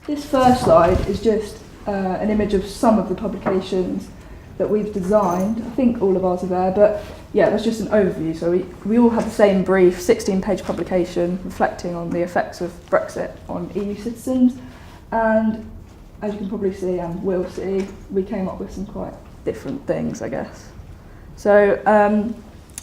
This first slide is just an image of some of the publications that we've designed. I think all of ours are there, but yeah, that's just an overview. So we all have the same brief 16-page publication reflecting on the effects of Brexit on EU citizens. And as you can probably see and will see, we came up with some quite different things, I guess. So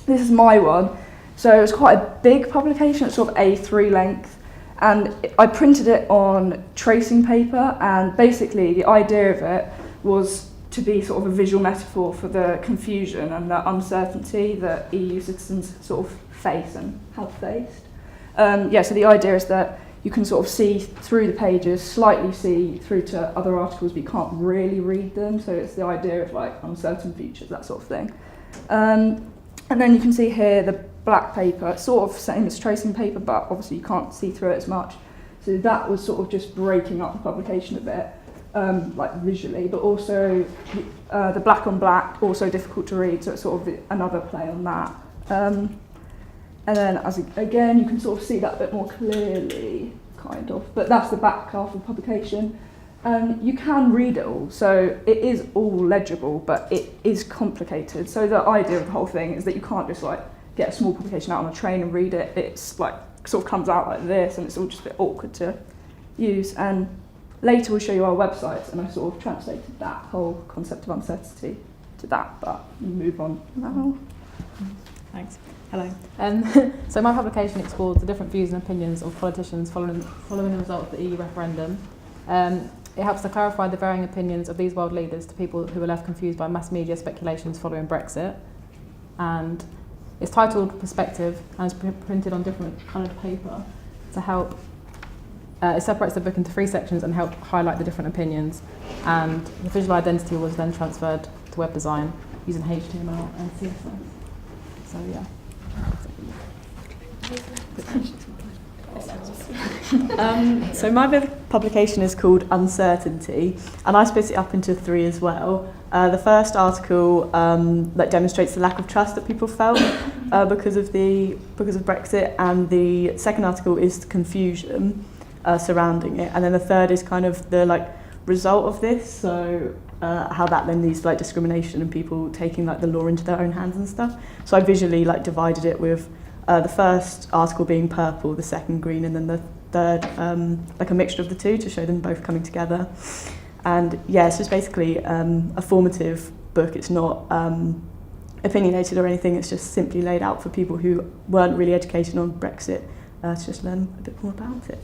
this is my one. So it was quite a big publication, it's sort of A3 length. And I printed it on tracing paper, and basically the idea of it was to be sort of a visual metaphor for the confusion and the uncertainty that EU citizens sort of face and have faced. So the idea is that you can sort of see through the pages, slightly see through to other articles, but you can't really read them. So it's the idea of like uncertain futures, that sort of thing. And then you can see here the black paper, sort of same as tracing paper, but obviously you can't see through it as much. So that was sort of just breaking up the publication a bit, like visually, but also the black on black, also difficult to read, so it's sort of another play on that. And then again, you can sort of see that a bit more clearly, kind of, but that's the back half of the publication. You can read it all, so it is all legible, but it is complicated. So the idea of the whole thing is that you can't just like get a small publication out on a train and read it. It's like sort of comes out like this, and it's all just a bit awkward to use. And later we'll show you our websites, and I sort of translated that whole concept of uncertainty to that, but we'll move on now. Thanks. Hello. So my publication explores the different views and opinions of politicians following the result of the EU referendum. It helps to clarify the varying opinions of these world leaders to people who are left confused by mass media speculations following Brexit. And it's titled Perspective and is printed on different coloured paper to help. It separates the book into 3 sections and help highlight the different opinions. And the visual identity was then transferred to web design using HTML and CSS. So yeah. So my publication is called Uncertainty, and I split it up into 3 as well. The first article that demonstrates the lack of trust that people felt because of Brexit, and the second article is the confusion surrounding it, and then the third is kind of the result of this. So how that then leads to discrimination and people taking the law into their own hands and stuff. So I visually divided it with the first article being purple, the second green, and then the third a mixture of the two to show them both coming together. And yeah, it's just basically a formative book. It's not opinionated or anything. It's just simply laid out for people who weren't really educated on Brexit to just learn a bit more about it.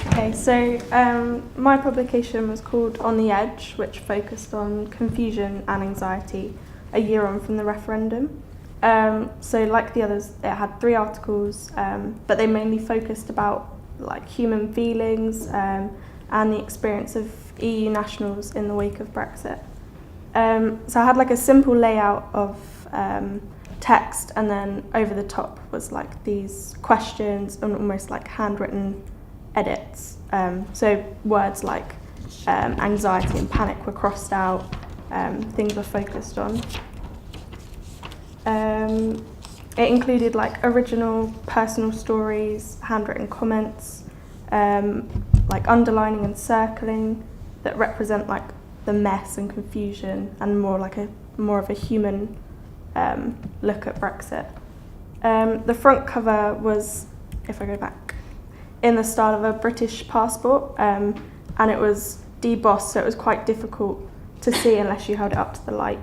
Okay, so my publication was called On the Edge, which focused on confusion and anxiety a year on from the referendum. So like the others, it had 3 articles, but they mainly focused about human feelings and the experience of EU nationals in the wake of Brexit. So I had a simple layout of text, and then over the top was these questions and almost handwritten edits. So words like anxiety and panic were crossed out, things were focused on. It included original personal stories, handwritten comments, underlining and circling that represent the mess and confusion, and more of a human look at Brexit. The front cover was, if I go back, in the style of a British passport, and it was debossed, so it was quite difficult to see unless you held it up to the light,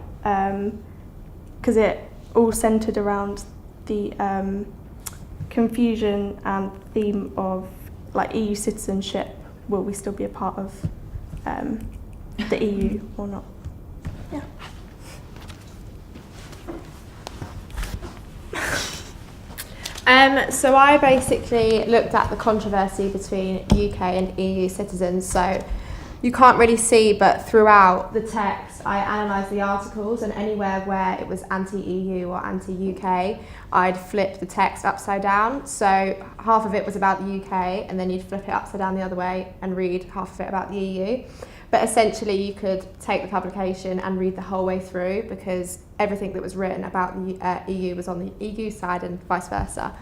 because it all centred around the confusion and theme of EU citizenship. Will we still be a part of the EU or not? Yeah. So I basically looked at the controversy between UK and EU citizens. So you can't really see, but throughout the text, I analysed the articles, and anywhere where it was anti-EU or anti-UK, I'd flip the text upside down. So half of it was about the UK, and then you'd flip it upside down the other way and read half of it about the EU. But essentially you could take the publication and read the whole way through, because everything that was written about the EU was on the EU side and vice versa.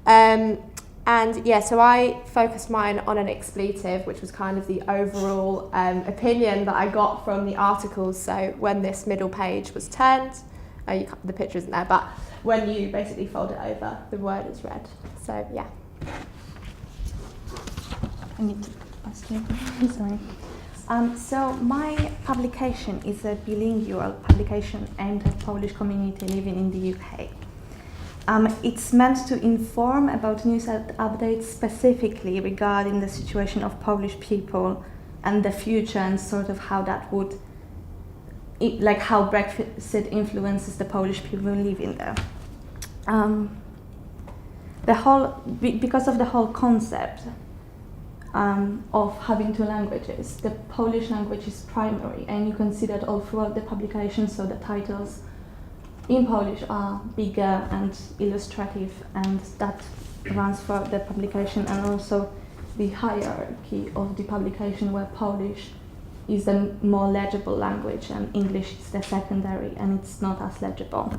And yeah, so I focused mine on an expletive, which was kind of the overall opinion that I got from the articles. So when this middle page was turned, the picture isn't there, but when you basically fold it over, the word is read. So yeah. I need to pass you. Sorry. So my publication is a bilingual publication aimed at Polish community living in the UK. It's meant to inform about news updates specifically regarding the situation of Polish people and the future, and sort of how that would, like how Brexit influences the Polish people living there. Because of the whole concept of having two languages, the Polish language is primary, and you can see that all throughout the publication. So the titles in Polish are bigger and illustrative, and that runs for the publication, and also the hierarchy of the publication, where Polish is the more legible language and English is the secondary, and it's not as legible.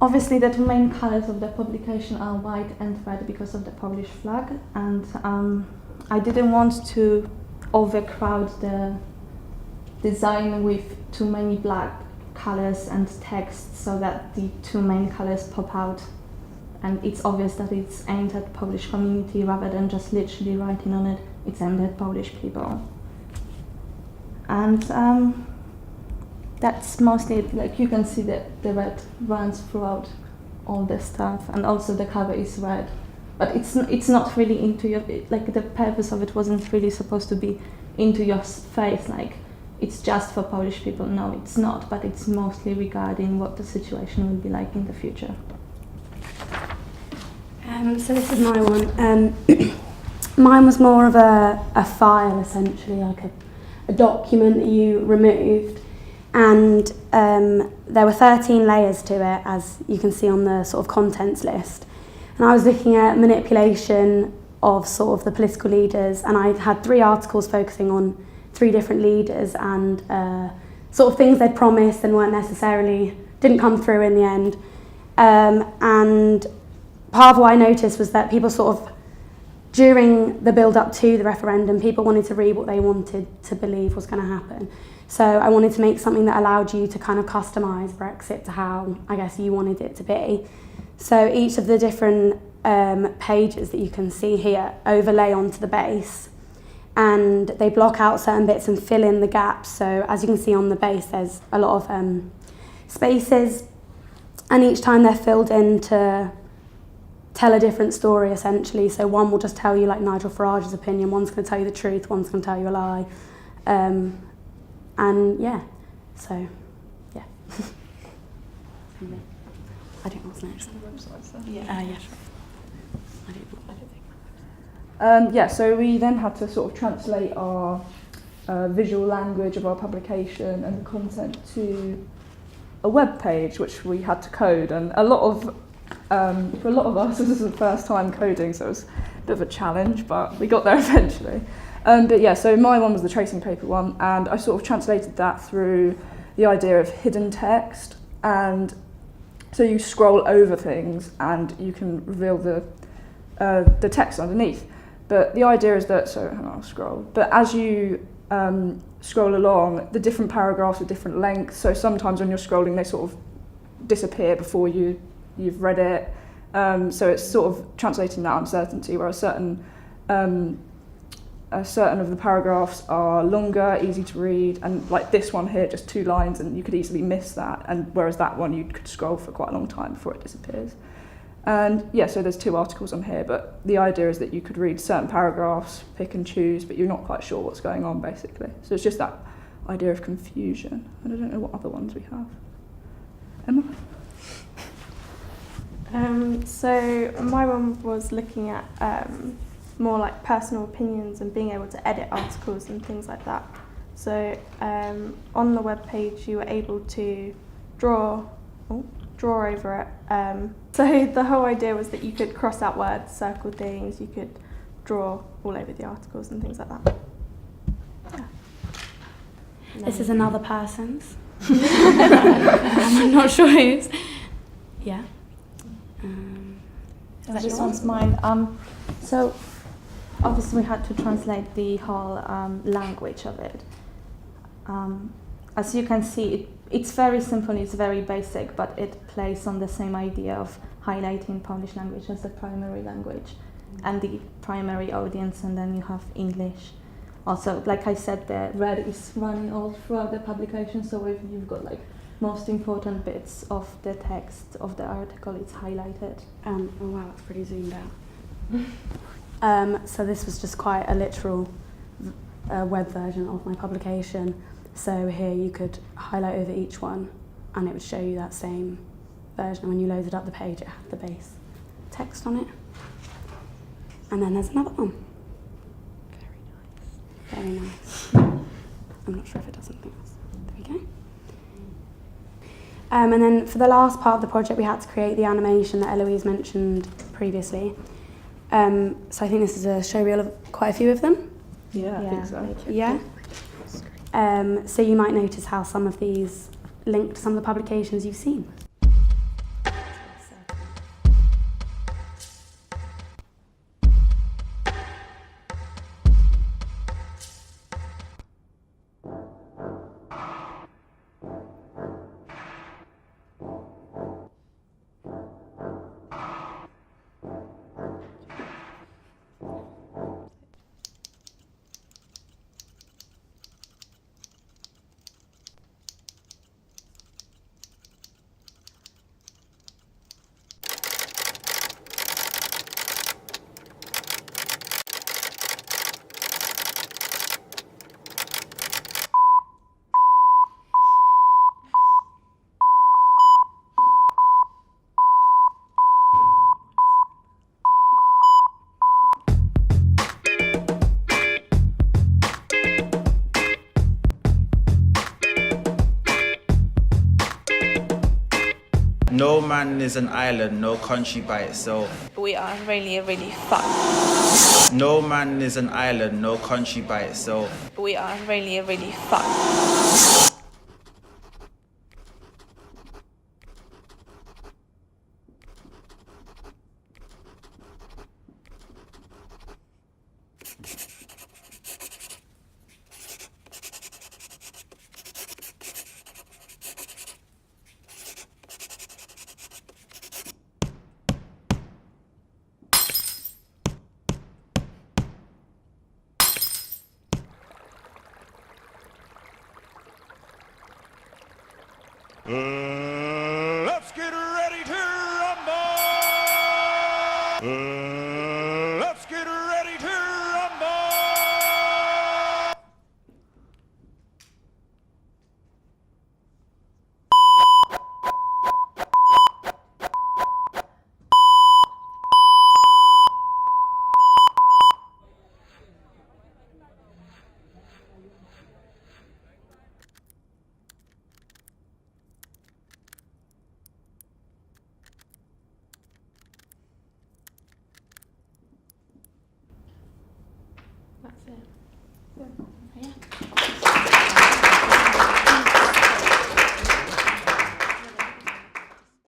Obviously, the two main colours of the publication are white and red because of the Polish flag, and I didn't want to overcrowd the design with too many black colours and text, so that the two main colours pop out, and it's obvious that it's aimed at Polish community rather than just literally writing on it, it's aimed at Polish people. And that's mostly, like, you can see that the red runs throughout all the stuff, and also the cover is red, but it's not really into your, like, the purpose of it wasn't really supposed to be into your face, like it's just for Polish people. No, it's not, but it's mostly regarding what the situation will be like in the future. So this is my one. Mine was more of a file, essentially, like a document that you removed. And there were 13 layers to it, as you can see on the sort of contents list. And I was looking at manipulation of sort of the political leaders, and I had 3 articles focusing on 3 different leaders and sort of things they'd promised and didn't come through in the end. And part of what I noticed was that people sort of, during the build-up to the referendum, people wanted to read what they wanted to believe was going to happen. So I wanted to make something that allowed you to kind of customise Brexit to how, I guess, you wanted it to be. So each of the different pages that you can see here overlay onto the base, and they block out certain bits and fill in the gaps. So as you can see on the base, there's a lot of spaces, and each time they're filled in to tell a different story, essentially. So one will just tell you, like, Nigel Farage's opinion, one's going to tell you the truth, one's going to tell you a lie. And yeah, so yeah. I don't know what's next. Yeah, yeah. I don't think. So we then had to sort of translate our visual language of our publication and the content to a web page, which we had to code. And for a lot of us, this is the first time coding, so it was a bit of a challenge, but we got there eventually. So my one was the tracing paper one, and I sort of translated that through the idea of hidden text. And so you scroll over things and you can reveal the text underneath. But the idea is that, I'll scroll, but as you scroll along, the different paragraphs are different lengths, so sometimes when you're scrolling they sort of disappear before you've read it. So it's sort of translating that uncertainty, where certain of the paragraphs are longer, easy to read, and like this one here, just 2 lines, and you could easily miss that, and whereas that one you could scroll for quite a long time before it disappears. And so there's 2 articles on here, but the idea is that you could read certain paragraphs, pick and choose, but you're not quite sure what's going on, basically. So it's just that idea of confusion, and I don't know what other ones we have. Emma? So my one was looking at more like personal opinions and being able to edit articles and things like that. So on the web page you were able to draw over it. So the whole idea was that you could cross out words, circle things, you could draw all over the articles and things like that. This is another person's. I'm not sure whose. Yeah. This one's mine. So obviously we had to translate the whole language of it. As you can see, it's very simple, it's very basic, but it plays on the same idea of highlighting Polish language as the primary language and the primary audience, and then you have English. Also, like I said, the red is running all throughout the publication, so if you've got like most important bits of the text of the article, it's highlighted. Oh wow, that's pretty zoomed out. So this was just quite a literal web version of my publication. So here you could highlight over each one and it would show you that same version. When you loaded up the page, it had the base text on it. And then there's another one. Very nice. I'm not sure if it does anything else. There we go. And then for the last part of the project, we had to create the animation that Eloise mentioned previously. So I think this is a showreel of quite a few of them. Yeah, I think so. Yeah. So you might notice how some of these link to some of the publications you've seen. No man is an island, no country by itself. We are really, really fucked. No man is an island, no country by itself. We are really, really fucked. Let's get ready to rumble!